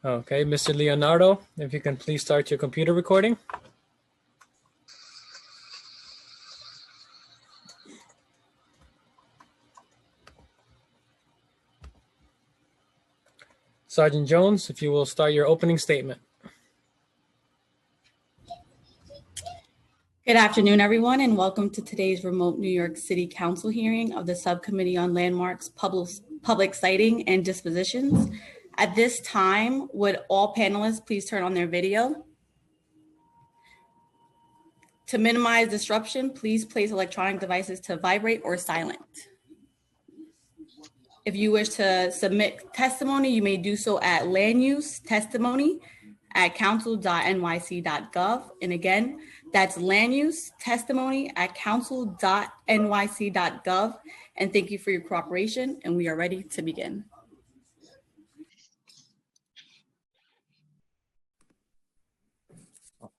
Okay, Mr. Leonardo, if you can please start your computer recording. Sergeant Jones, if you will start your opening statement. Good afternoon, everyone, and welcome to today's remote New York City Council hearing of the Subcommittee on Landmarks, Public Siting, and Dispositions. At this time, would all panelists please turn on their video? To minimize disruption, please place electronic devices to vibrate or silent. If you wish to submit testimony, you may do so at landusetestimony@council.nyc.gov. And again, that's landusetestimony@council.nyc.gov. And thank you for your cooperation, and we are ready to begin.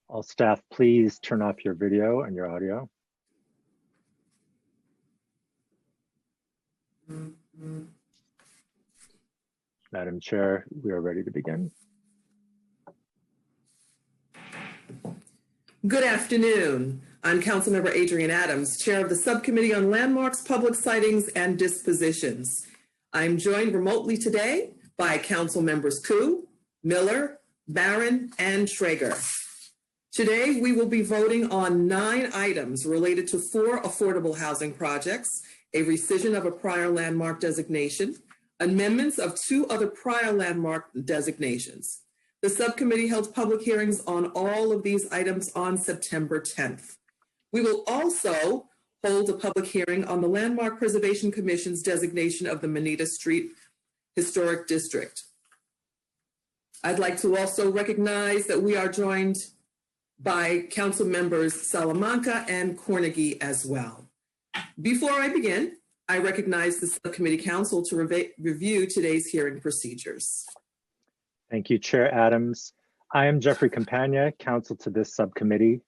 All staff, please turn off your video and your audio. Madam Chair, we are ready to begin. Good afternoon. I'm Councilmember Adrienne Adams, Chair of the Subcommittee on Landmarks, Public Sightings, and Dispositions. I'm joined remotely today by Council Members Koo, Miller, Barron, and Schrager. Today, we will be voting on 9 items related to 4 affordable housing projects, a rescission of a prior landmark designation, amendments of 2 other prior landmark designations. The subcommittee held public hearings on all of these items on September 10th. We will also hold a public hearing on the Landmark Preservation Commission's designation of the Moneta Street Historic District. I'd like to also recognize that we are joined by Council Members Salamanca and Cornegie as well. Before I begin, I recognize the Subcommittee Council to review today's hearing procedures. Thank you, Chair Adams. I am Jeffrey Campagna, counsel to this subcommittee.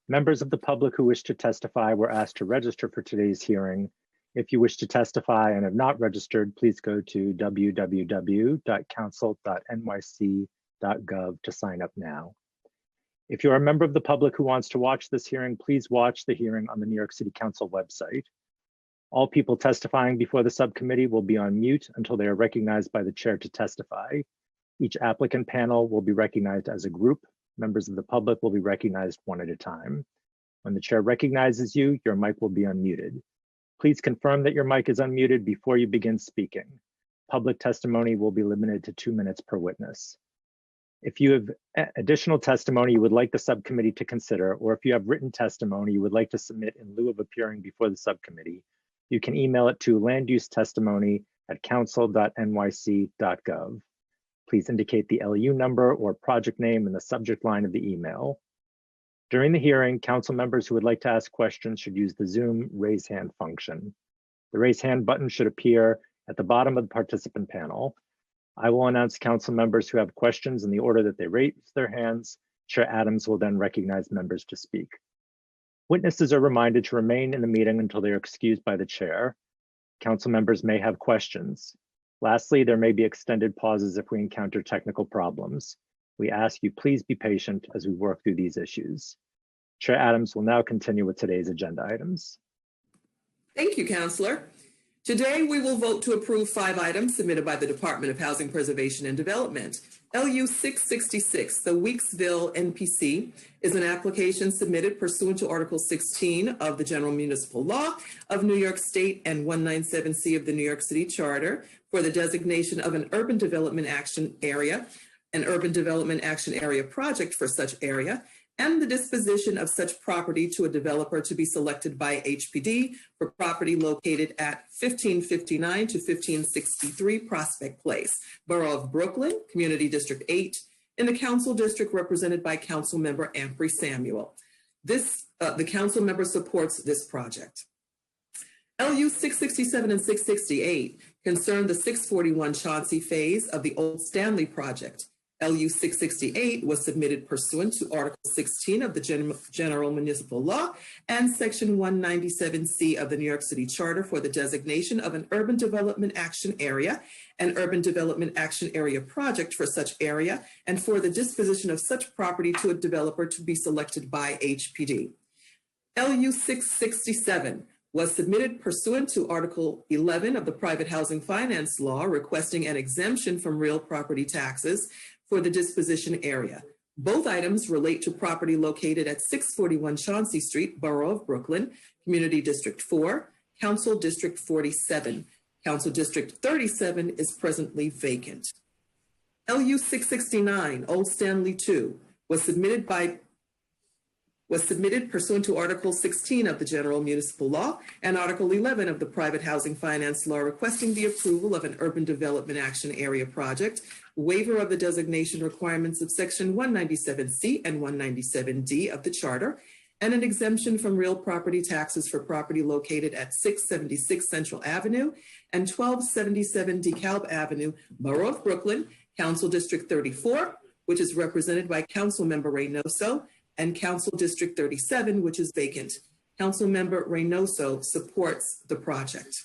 Members of the public who wish to testify were asked to register for today's hearing. If you wish to testify and have not registered, please go to www.council.nyc.gov to sign up now. If you are a member of the public who wants to watch this hearing, please watch the hearing on the New York City Council website. All people testifying before the subcommittee will be on mute until they are recognized by the chair to testify. Each applicant panel will be recognized as a group. Members of the public will be recognized one at a time. When the chair recognizes you, your mic will be unmuted. Please confirm that your mic is unmuted before you begin speaking. Public testimony will be limited to 2 minutes per witness. If you have additional testimony you would like the subcommittee to consider, or if you have written testimony you would like to submit in lieu of appearing before the subcommittee, you can email it to landusetestimony@council.nyc.gov. Please indicate the LU number or project name in the subject line of the email. During the hearing, council members who would like to ask questions should use the Zoom raise hand function. The raise hand button should appear at the bottom of the participant panel. I will announce council members who have questions in the order that they raise their hands. Chair Adams will then recognize members to speak. Witnesses are reminded to remain in the meeting until they are excused by the chair. Council members may have questions. Lastly, there may be extended pauses if we encounter technical problems. We ask you please be patient as we work through these issues. Chair Adams will now continue with today's agenda items. Thank you, Councilor. Today, we will vote to approve 5 items submitted by the Department of Housing Preservation and Development. LU 666, the Weeksville NPC, is an application submitted pursuant to Article 16 of the General Municipal Law of New York State and 197C of the New York City Charter for the designation of an urban development action area, an urban development action area project for such area, and the disposition of such property to a developer to be selected by HPD for property located at 1559 to 1563 Prospect Place, Borough of Brooklyn, Community District 8, in the council district represented by Council Member Ampry Samuel. The council member supports this project. LU 667 and 668 concern the 641 Chauncey phase of the Old Stanley project. LU 668 was submitted pursuant to Article 16 of the General Municipal Law and Section 197C of the New York City Charter for the designation of an urban development action area, an urban development action area project for such area, and for the disposition of such property to a developer to be selected by HPD. LU 667 was submitted pursuant to Article 11 of the Private Housing Finance Law, requesting an exemption from real property taxes for the disposition area. Both items relate to property located at 641 Chauncey Street, Borough of Brooklyn, Community District 4, Council District 47. Council District 37 is presently vacant. LU 669, Old Stanley 2, was submitted pursuant to Article 16 of the General Municipal Law and Article 11 of the Private Housing Finance Law, requesting the approval of an urban development action area project, waiver of the designation requirements of Section 197C and 197D of the Charter, and an exemption from real property taxes for property located at 676 Central Avenue and 1277 DeKalb Avenue, Borough of Brooklyn, Council District 34, which is represented by Councilmember Reynoso, and Council District 37, which is vacant. Councilmember Reynoso supports the project.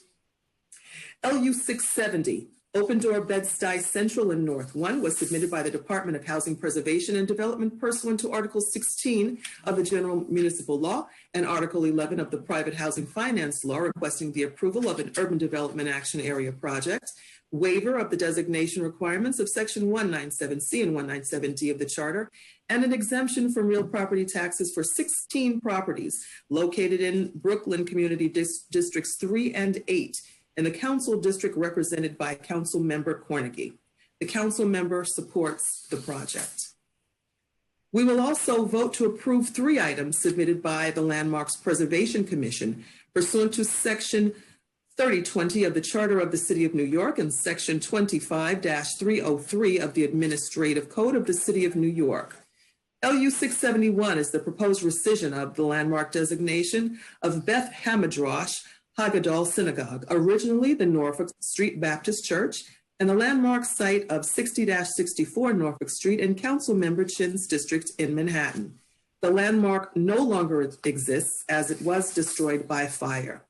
LU 670, Open Door Bed-Stuy Central and North 1, was submitted by the Department of Housing Preservation and Development pursuant to Article 16 of the General Municipal Law and Article 11 of the Private Housing Finance Law, requesting the approval of an urban development action area project, waiver of the designation requirements of Section 197C and 197D of the Charter, and an exemption from real property taxes for 16 properties located in Brooklyn Community Districts 3 and 8 in the Council District represented by Councilmember Cornegy. The council member supports the project. We will also vote to approve 3 items submitted by the Landmarks Preservation Commission pursuant to Section 3020 of the Charter of the City of New York and Section 25-303 of the Administrative Code of the City of New York. LU 671 is the proposed rescission of the landmark designation of Beth Hamadrash Haggadah Synagogue, originally the Norfolk Street Baptist Church, and the landmark site of 60-64 Norfolk Street in Councilmember Chin's district in Manhattan. The landmark no longer exists as it was destroyed by fire.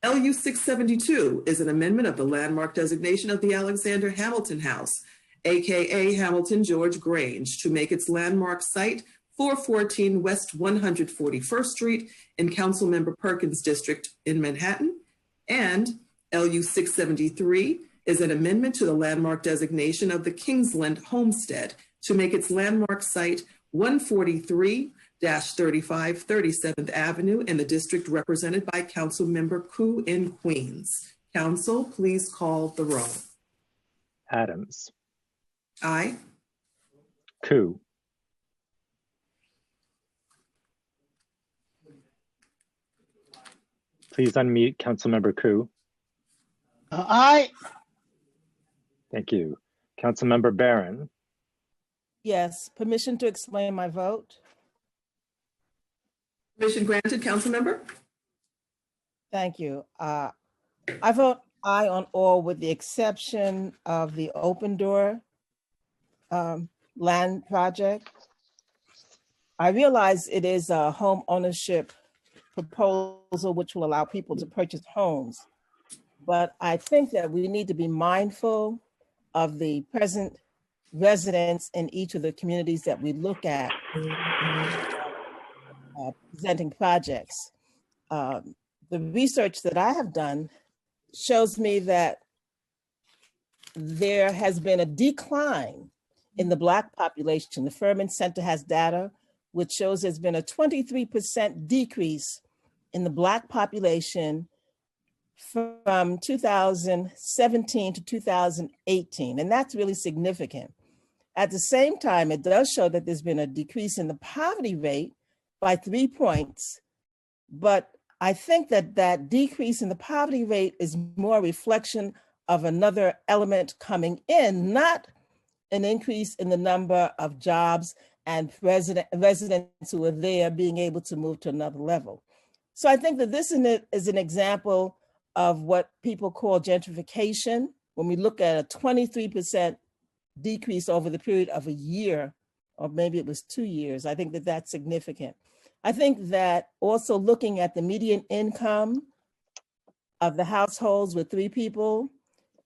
LU 672 is an amendment of the landmark designation of the Alexander Hamilton House, AKA Hamilton George Grange, to make its landmark site 414 West 141st Street in Councilmember Perkins' district in Manhattan. And LU 673 is an amendment to the landmark designation of the Kingsland Homestead to make its landmark site 143-35 37th Avenue in the district represented by Councilmember Koo in Queens. Council, please call the roll. Adams. Aye. Koo. Please unmute Councilmember Koo. Aye. Thank you. Councilmember Barron. Yes. Permission to explain my vote? Permission granted, Councilmember. Thank you. I vote aye on all with the exception of the Open Door land project. I realize it is a home ownership proposal which will allow people to purchase homes, but I think that we need to be mindful of the present residents in each of the communities that we look at presenting projects. The research that I have done shows me that there has been a decline in the Black population. The Furman Center has data which shows there's been a 23% decrease in the Black population from 2017 to 2018, and that's really significant. At the same time, it does show that there's been a decrease in the poverty rate by 3 points, but I think that that decrease in the poverty rate is more a reflection of another element coming in, not an increase in the number of jobs and residents who are there being able to move to another level. So I think that this is an example of what people call gentrification. When we look at a 23% decrease over the period of a year, or maybe it was 2 years. I think that that's significant. I think that also looking at the median income of the households with 3 people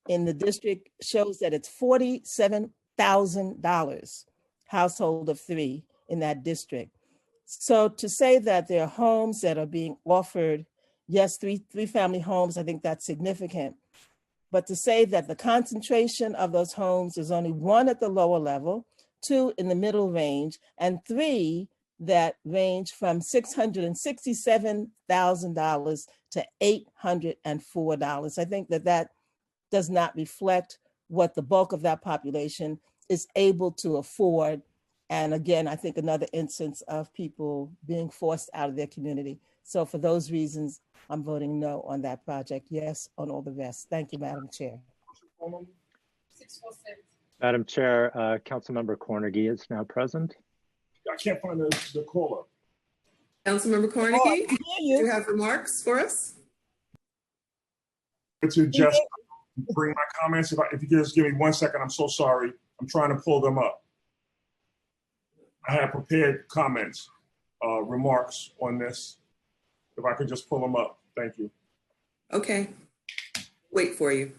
in the district shows that it's $47,000 household of 3 in that district. So to say that there are homes that are being offered, yes, three family homes, I think that's significant. But to say that the concentration of those homes is only 1 at the lower level, 2 in the middle range, and 3 that range from $667,000 to $804. I think that that does not reflect what the bulk of that population is able to afford. And again, I think another instance of people being forced out of their community. So for those reasons, I'm voting no on that project, yes on all the rest. Thank you, Madam Chair. Madam Chair, Councilmember Cornegie is now present. I can't find the caller. Councilmember Carnegie, do you have remarks for us? To just bring my comments, if you could just give me 1 second, I'm so sorry. I'm trying to pull them up. I have prepared comments, remarks on this. If I could just pull them up, thank you. Okay, wait for you.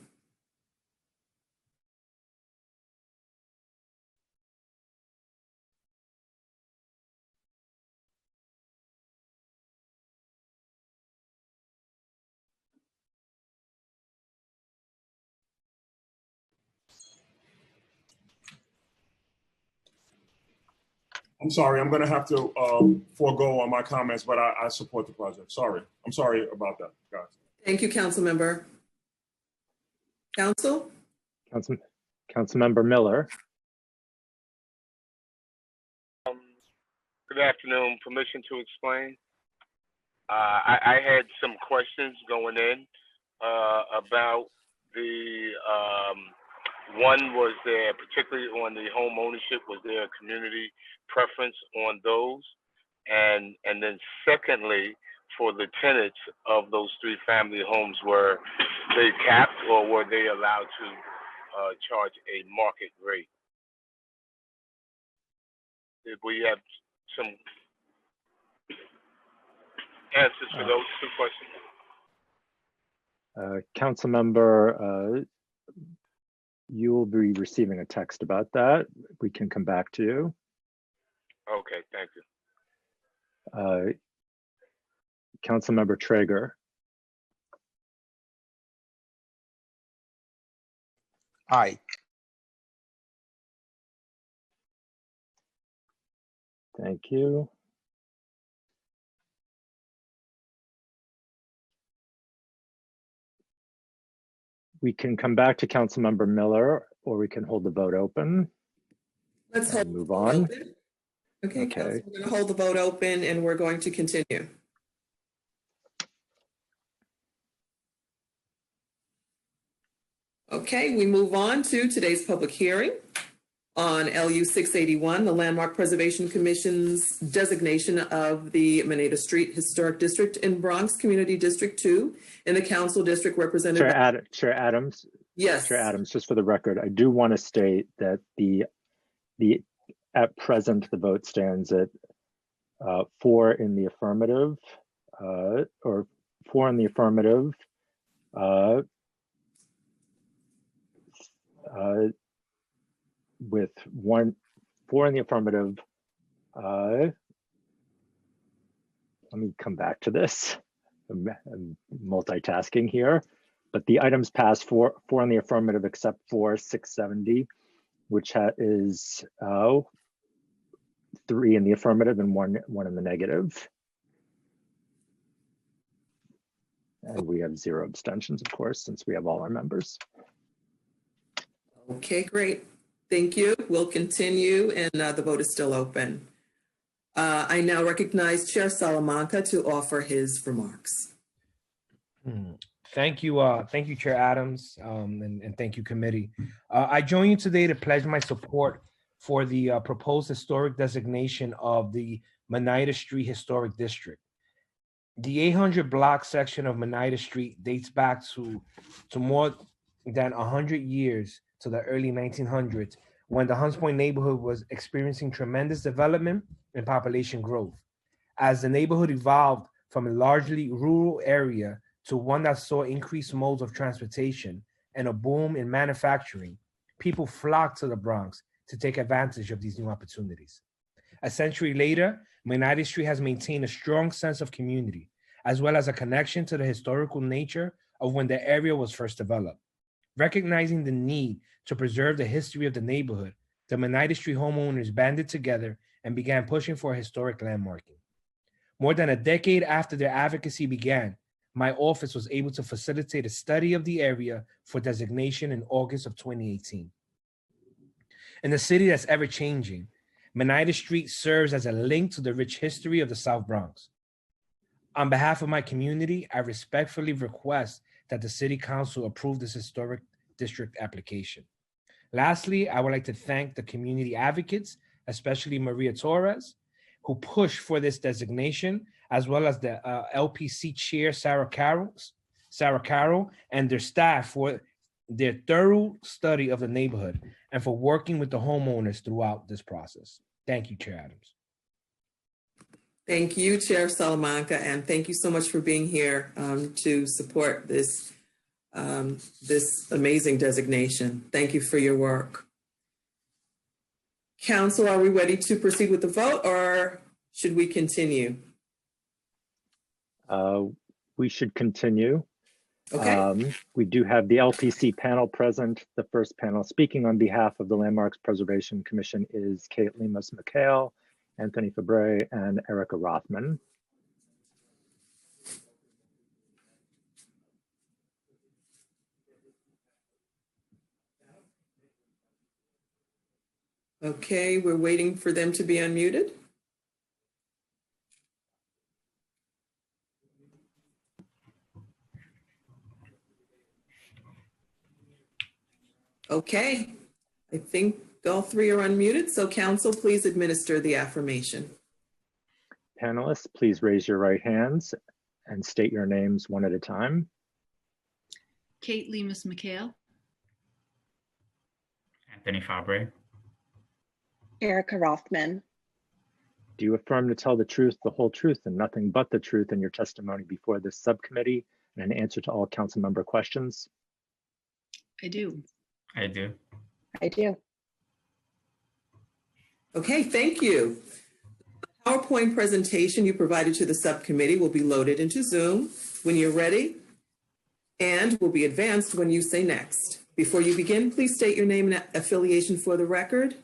I'm sorry, I'm gonna have to forego on my comments, but I support the project. Sorry, I'm sorry about that, guys. Thank you, Councilmember. Councilmember Miller. Good afternoon. Permission to explain. I had some questions going in about the one, was there, particularly on the home ownership, was there a community preference on those? And then secondly, for the tenants of those 3 family homes, were they capped or were they allowed to charge a market rate? Did we have some answers to those 2 questions? Councilmember, you will be receiving a text about that. We can come back to you. Okay, thank you. Councilmember Traeger. Aye. Thank you. We can come back to Councilmember Miller, or we can hold the vote open. Let's and move on. open. Okay, Okay. Council, we're going to hold the vote open and we're going to continue. Okay, we move on to today's public hearing on LU 681, the Landmark Preservation Commission's designation of the Moneta Street Historic District in Bronx Community District 2 in the Council District represented by Chair Adams. Yes. Chair Adams, just for the record, I do want to state that at present the vote stands at 4 in the affirmative, or 4 in the affirmative, with 4 in the affirmative. Let me come back to this. I'm multitasking here, but the items passed 4 in the affirmative, except for 670, which is 3 in the affirmative and 1 in the negative. And we have 0 abstentions, of course, since we have all our members. Okay, great. Thank you. We'll continue, and the vote is still open. I now recognize Chair Salamanca to offer his remarks. Thank you, Chair Adams, and thank you, committee. I join you today to pledge my support for the proposed historic designation of the Moneta Street Historic District. The 800 block section of Moneta Street dates back to more than 100 years, to the early 1900s, when the Hunts Point neighborhood was experiencing tremendous development and population growth. As the neighborhood evolved from a largely rural area to one that saw increased modes of transportation and a boom in manufacturing, people flocked to the Bronx to take advantage of these new opportunities. A century later, McKnight Street has maintained a strong sense of community, as well as a connection to the historical nature of when the area was first developed. Recognizing the need to preserve the history of the neighborhood, the McKnight Street homeowners banded together and began pushing for a historic landmarking. More than a decade after their advocacy began, my office was able to facilitate a study of the area for designation in August of 2018. In a city that's ever changing, McKnight Street serves as a link to the rich history of the South Bronx. On behalf of my community, I respectfully request that the City Council approve this historic district application. Lastly, I would like to thank the community advocates, especially Maria Torres, who pushed for this designation, as well as the LPC chair, Sarah Carroll, and their staff for their thorough study of the neighborhood and for working with the homeowners throughout this process. Thank you, Chair Adams. Thank you, Chair Salamanca, and thank you so much for being here to support this, this amazing designation. Thank you for your work. Council, are we ready to proceed with the vote, or should we continue? We should continue. Okay. We do have the LPC panel present. The first panel speaking on behalf of the Landmarks Preservation Commission is Kate Lemus-McHale, Anthony Fabre, and Erica Rothman. Okay, we're waiting for them to be unmuted. Okay, I think all three are unmuted, so council, please administer the affirmation. Panelists, please raise your right hands and state your names one at a time. Kate Lemus-McHale. Anthony Fabre. Erica Rothman. Do you affirm to tell the truth, the whole truth, and nothing but the truth in your testimony before this subcommittee and in answer to all council member questions? I do. I do. I do. Okay, thank you. The PowerPoint presentation you provided to the subcommittee will be loaded into Zoom when you're ready and will be advanced when you say next. Before you begin, please state your name and affiliation for the record.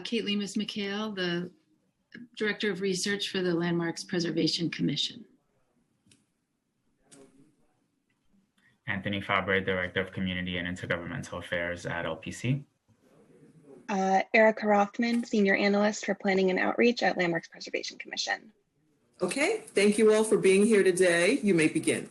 Kate Lemus-McHale, the Director of Research for the Landmarks Preservation Commission. Anthony Fabre, Director of Community and Intergovernmental Affairs at LPC. Erica Rothman, Senior Analyst for Planning and Outreach at Landmarks Preservation Commission. Okay, thank you all for being here today. You may begin.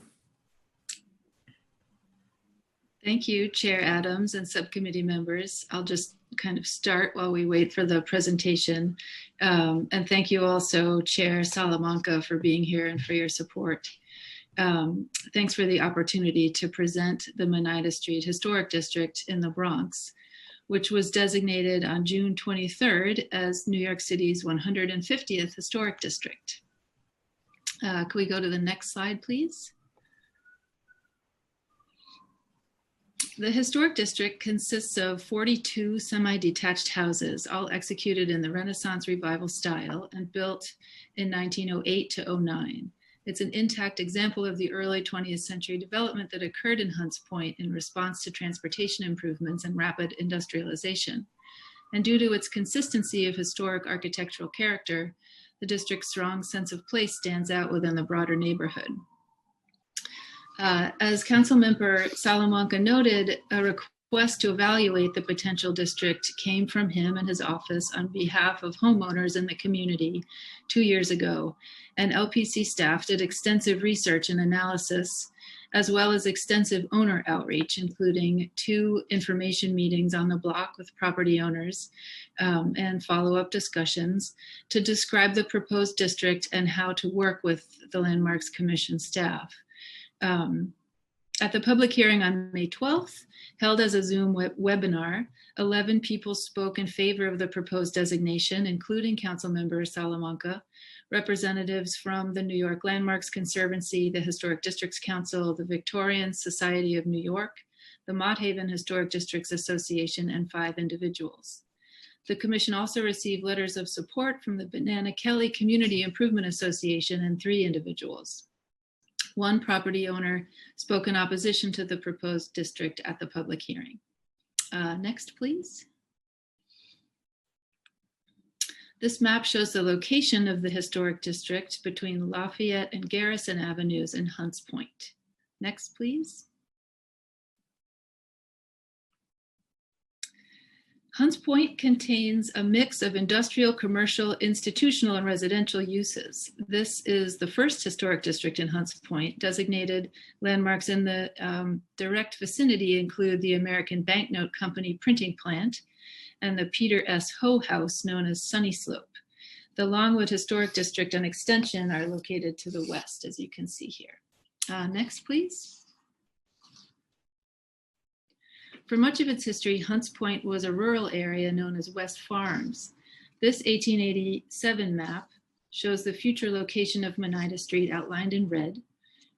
Thank you, Chair Adams and subcommittee members. I'll just kind of start while we wait for the presentation. And thank you also, Chair Salamanca, for being here and for your support. Thanks for the opportunity to present the McKnight Street Historic District in the Bronx, which was designated on June 23rd as New York City's 150th Historic District. Can we go to the next slide, please? The Historic District consists of 42 semi-detached houses, all executed in the Renaissance Revival style and built in 1908 to 09. It's an intact example of the early 20th century development that occurred in Hunts Point in response to transportation improvements and rapid industrialization. And due to its consistency of historic architectural character, the district's strong sense of place stands out within the broader neighborhood. As Councilmember Salamanca noted, a request to evaluate the potential district came from him and his office on behalf of homeowners in the community 2 years ago. And LPC staff did extensive research and analysis, as well as extensive owner outreach, including 2 information meetings on the block with property owners and follow-up discussions to describe the proposed district and how to work with the Landmarks Commission staff. At the public hearing on May 12th, held as a Zoom webinar, 11 people spoke in favor of the proposed designation, including Councilmember Salamanca, representatives from the New York Landmarks Conservancy, the Historic Districts Council, the Victorian Society of New York, the Mott Haven Historic Districts Association, and 5 individuals. The commission also received letters of support from the Banana Kelly Community Improvement Association and 3 individuals. 1 property owner spoke in opposition to the proposed district at the public hearing. Next, please. This map shows the location of the historic district between Lafayette and Garrison Avenues in Hunts Point. Next, please. Hunts Point contains a mix of industrial, commercial, institutional, and residential uses. This is the first historic district in Hunts Point. Designated landmarks in the direct vicinity include the American Banknote Company printing plant and the Peter S. Hoe House, known as Sunny Slope. The Longwood Historic District and Extension are located to the west, as you can see here. Next, please. For much of its history, Hunts Point was a rural area known as West Farms. This 1887 map shows the future location of Monida Street outlined in red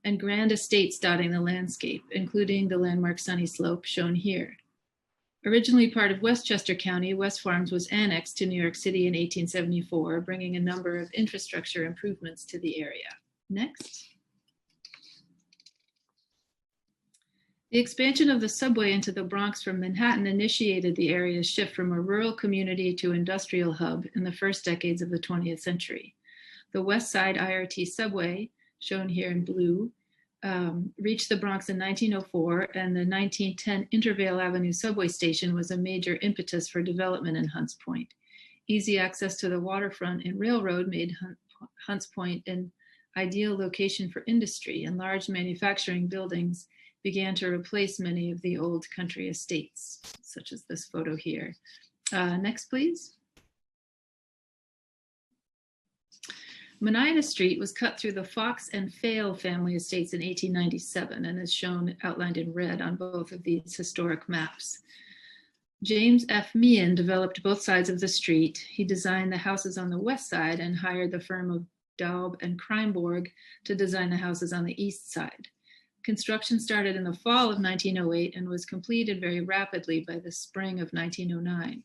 and grand estates dotting the landscape, including the landmark Sunny Slope shown here. Originally part of Westchester County, West Farms was annexed to New York City in 1874, bringing a number of infrastructure improvements to the area. Next. The expansion of the subway into the Bronx from Manhattan initiated the area's shift from a rural community to industrial hub in the first decades of the 20th century. The West Side IRT subway, shown here in blue, reached the Bronx in 1904, and the 1910 Intervale Avenue subway station was a major impetus for development in Hunts Point. Easy access to the waterfront and railroad made Hunts Point an ideal location for industry, and large manufacturing buildings began to replace many of the old country estates, such as this photo here. Next, please. Monida Street was cut through the Fox and Fale family estates in 1897 and is shown outlined in red on both of these historic maps. James F. Meehan developed both sides of the street. He designed the houses on the west side and hired the firm of Daub and Kreinborg to design the houses on the east side. Construction started in the fall of 1908 and was completed very rapidly by the spring of 1909.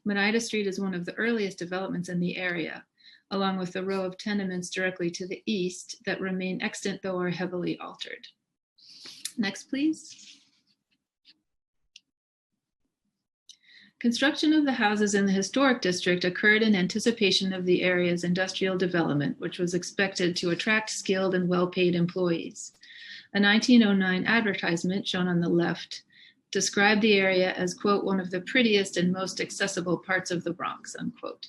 Monida Street is one of the earliest developments in the area, along with the row of tenements directly to the east that remain extant though are heavily altered. Next, please. Construction of the houses in the historic district occurred in anticipation of the area's industrial development, which was expected to attract skilled and well-paid employees. A 1909 advertisement, shown on the left, described the area as, quote, one of the prettiest and most accessible parts of the Bronx, unquote.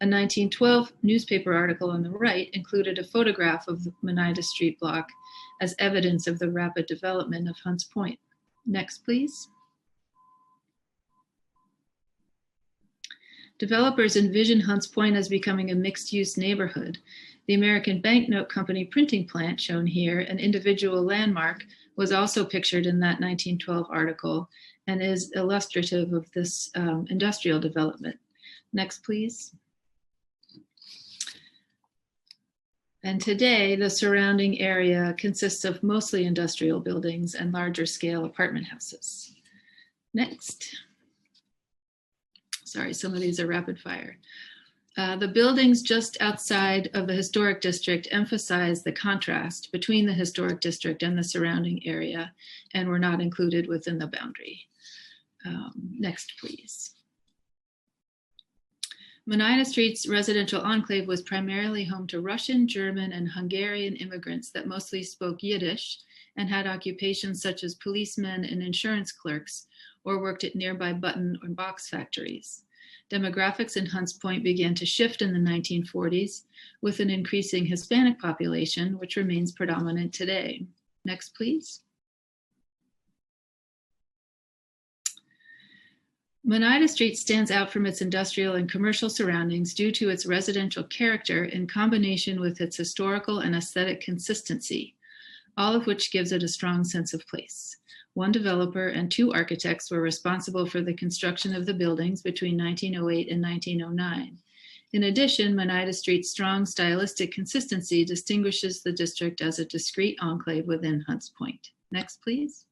A 1912 newspaper article on the right included a photograph of the Monida Street block as evidence of the rapid development of Hunts Point. Next, please. Developers envision Hunts Point as becoming a mixed-use neighborhood. The American Banknote Company printing plant, shown here, an individual landmark, was also pictured in that 1912 article and is illustrative of this industrial development. Next, please. And today, the surrounding area consists of mostly industrial buildings and larger scale apartment houses. Next. Sorry, some of these are rapid fire. The buildings just outside of the historic district emphasize the contrast between the historic district and the surrounding area and were not included within the boundary. Next, please. Monida Street's residential enclave was primarily home to Russian, German, and Hungarian immigrants that mostly spoke Yiddish and had occupations such as policemen and insurance clerks, or worked at nearby button or box factories. Demographics in Hunts Point began to shift in the 1940s with an increasing Hispanic population, which remains predominant today. Next, please. Monida Street stands out from its industrial and commercial surroundings due to its residential character in combination with its historical and aesthetic consistency. all of which gives it a strong sense of place. One developer and 2 architects were responsible for the construction of the buildings between 1908 and 1909. In addition, Oneida Street's strong stylistic consistency distinguishes the district as a discrete enclave within Hunts Point. Next, please.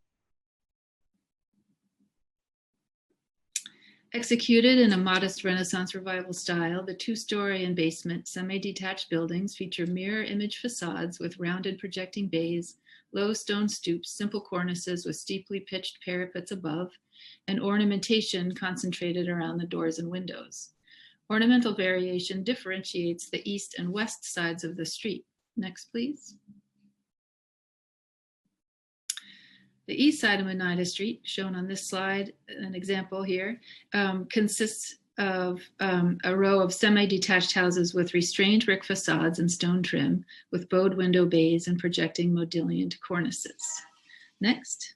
Executed in a modest Renaissance Revival style, the 2-story and basement semi-detached buildings feature mirror image facades with rounded projecting bays, low stone stoops, simple cornices with steeply pitched parapets above, and ornamentation concentrated around the doors and windows. Ornamental variation differentiates the east and west sides of the street. Next, please. The east side of Oneida Street, shown on this slide, an example here, consists of a row of semi-detached houses with restrained brick facades and stone trim, with bowed window bays and projecting modillioned cornices. Next.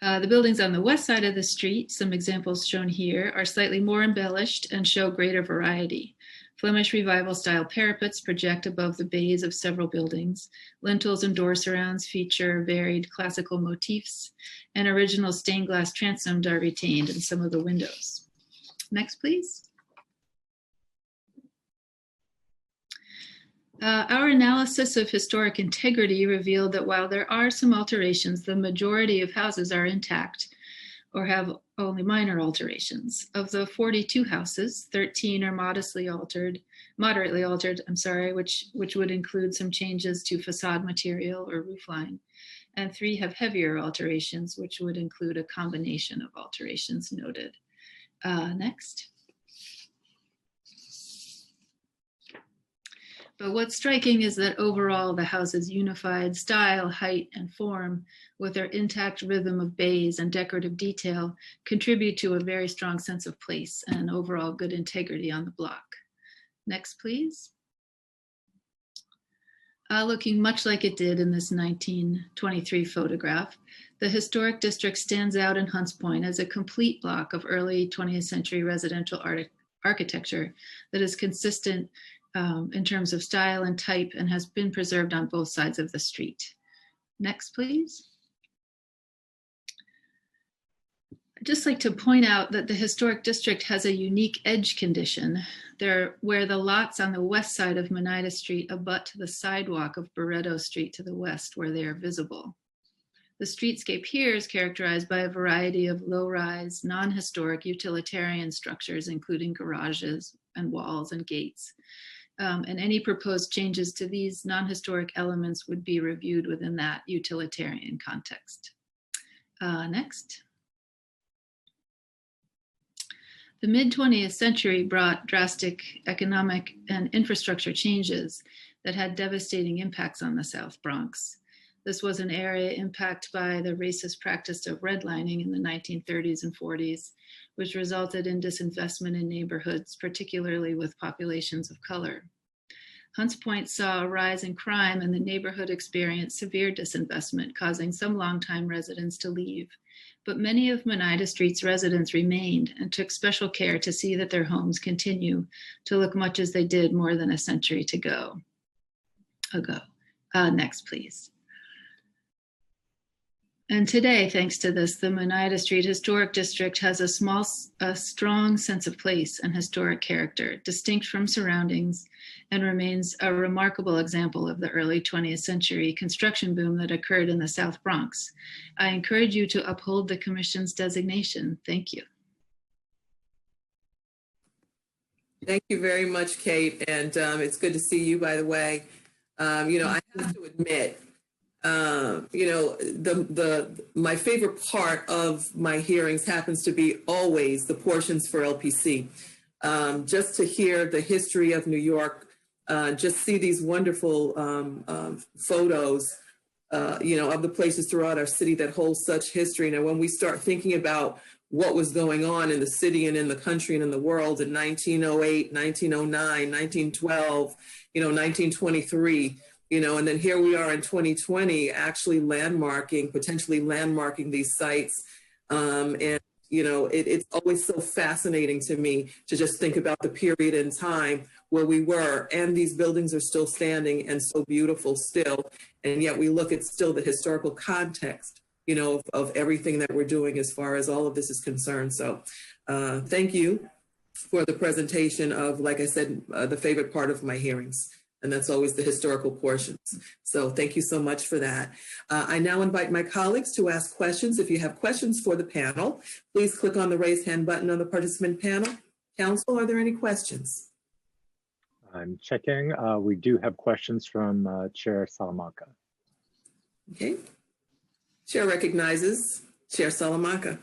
The buildings on the west side of the street, some examples shown here, are slightly more embellished and show greater variety. Flemish Revival style parapets project above the bays of several buildings. Lintels and door surrounds feature varied classical motifs, and original stained glass transoms are retained in some of the windows. Next, please. Our analysis of historic integrity revealed that while there are some alterations, the majority of houses are intact or have only minor alterations. Of the 42 houses, 13 are moderately altered, which would include some changes to facade material or roofline, and 3 have heavier alterations, which would include a combination of alterations noted. Next. But what's striking is that overall the house's unified style, height, and form, with their intact rhythm of bays and decorative detail, contribute to a very strong sense of place and overall good integrity on the block. Next, please. Looking much like it did in this 1923 photograph, the historic district stands out in Hunts Point as a complete block of early 20th century residential architecture that is consistent in terms of style and type and has been preserved on both sides of the street. Next, please. I'd just like to point out that the historic district has a unique edge condition where the lots on the west side of Oneida Street abut to the sidewalk of Barretto Street to the west, where they are visible. The streetscape here is characterized by a variety of low-rise, non-historic utilitarian structures, including garages and walls and gates. And any proposed changes to these non-historic elements would be reviewed within that utilitarian context. Next. The mid-20th century brought drastic economic and infrastructure changes that had devastating impacts on the South Bronx. This was an area impacted by the racist practice of redlining in the 1930s and 40s, which resulted in disinvestment in neighborhoods, particularly with populations of color. Hunts Point saw a rise in crime, and the neighborhood experienced severe disinvestment, causing some longtime residents to leave. But many of Oneida Street's residents remained and took special care to see that their homes continue to look much as they did more than a century ago. Next, please. And today, thanks to this, the Oneida Street Historic District has a strong sense of place and historic character, distinct from surroundings, and remains a remarkable example of the early 20th century construction boom that occurred in the South Bronx. I encourage you to uphold the Commission's designation. Thank you. Thank you very much, Kate. And it's good to see you, by the way. I have to admit, my favorite part of my hearings happens to be always the portions for LPC. Just to hear the history of New York, just see these wonderful photos, of the places throughout our city that hold such history. Now, when we start thinking about what was going on in the city and in the country and in the world in 1908, 1909, 1912, 1923, and then here we are in 2020, actually potentially landmarking these sites. And, You know, it's always so fascinating to me to just think about the period in time where we were, and these buildings are still standing and so beautiful still. And yet we look at still the historical context, you know, of everything that we're doing as far as all of this is concerned. So thank you for the presentation of, like I said, the favorite part of my hearings. And that's always the historical portions. So thank you so much for that. I now invite my colleagues to ask questions. If you have questions for the panel, please click on the raise hand button on the participant panel. Council, are there any questions? I'm checking. We do have questions from Chair Salamanca. Okay. Chair recognizes Chair Salamanca.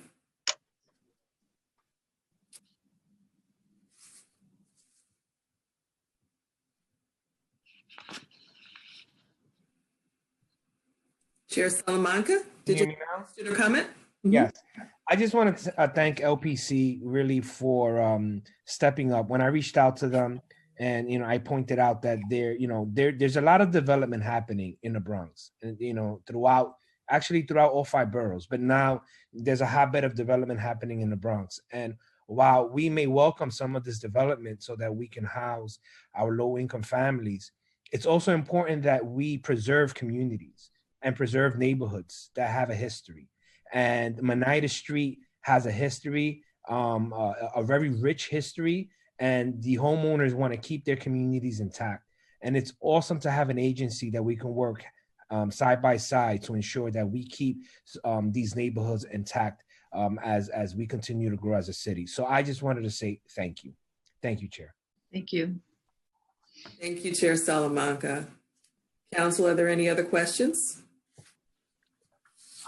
Chair Salamanca, did you have a comment? Mm-hmm. Yes, I just want to thank LPC really for stepping up. When I reached out to them, and I pointed out that there's a lot of development happening in the Bronx, and throughout all 5 boroughs. But now there's a hotbed of development happening in the Bronx, and while we may welcome some of this development so that we can house our low-income families, it's also important that we preserve communities and preserve neighborhoods that have a history. And Oneida Street has a history, a very rich history, and the homeowners want to keep their communities intact. And it's awesome to have an agency that we can work side by side to ensure that we keep these neighborhoods intact as we continue to grow as a city. So I just wanted to say thank you. Thank you, Chair. Thank you. Thank you, Chair Salamanca. Council, are there any other questions?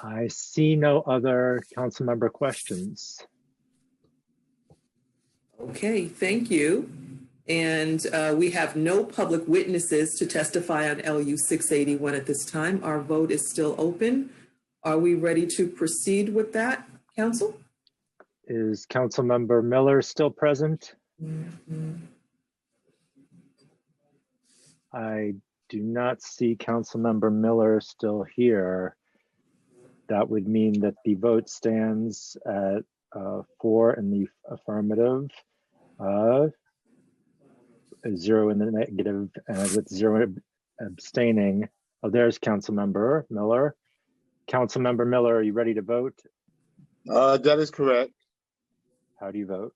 I see no other council member questions. Okay, thank you. And we have no public witnesses to testify on LU 681 at this time. Our vote is still open. Are we ready to proceed with that, Council? Is Council Member Miller still present? Mm-hmm. I do not see Council Member Miller still here. That would mean that the vote stands at 4 in the affirmative, 0 in the negative, with 0 abstaining. Oh, there's Council Member Miller. Council Member Miller, are you ready to vote? That is correct. How do you vote?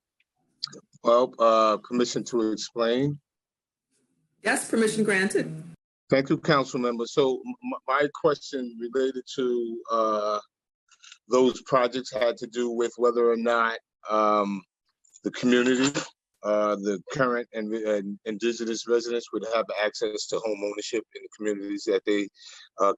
Well, permission to explain. Yes, permission granted. Thank you, Council Member. So my question related to those projects had to do with whether or not the community, the current and indigenous residents would have access to home ownership in the communities that they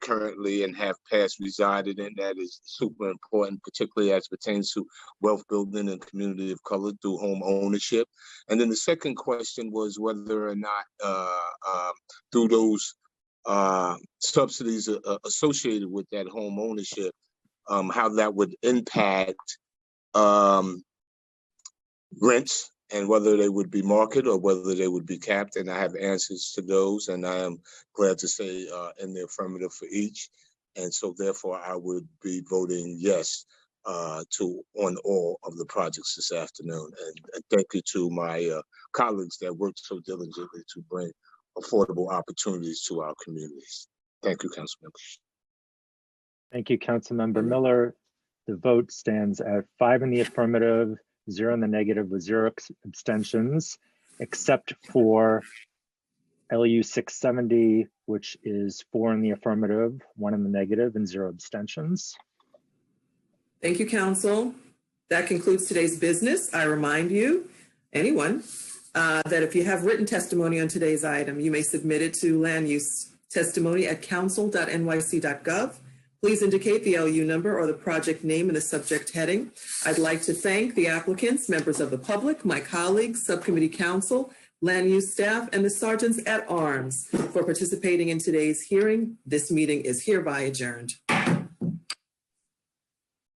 currently and have past resided in. That is super important, particularly as pertains to wealth building and community of color through home ownership. And then the second question was whether or not through those subsidies associated with that home ownership, how that would impact rents, and whether they would be market or whether they would be capped. And I have answers to those, and I am glad to say in the affirmative for each. And so therefore I would be voting yes on all of the projects this afternoon. And thank you to my colleagues that worked so diligently to bring affordable opportunities to our communities. Thank you, Council members. Thank you, Council Member Miller. The vote stands at 5 in the affirmative, 0 in the negative, with 0 abstentions, except for LU 670, which is 4 in the affirmative, 1 in the negative, and 0 abstentions. Thank you, Council. That concludes today's business. I remind you, anyone, that if you have written testimony on today's item, you may submit it to land use testimony at council.nyc.gov. Please indicate the LU number or the project name in the subject heading. I'd like to thank the applicants, members of the public, my colleagues, subcommittee council, land use staff, and the sergeants at arms for participating in today's hearing. This meeting is hereby adjourned.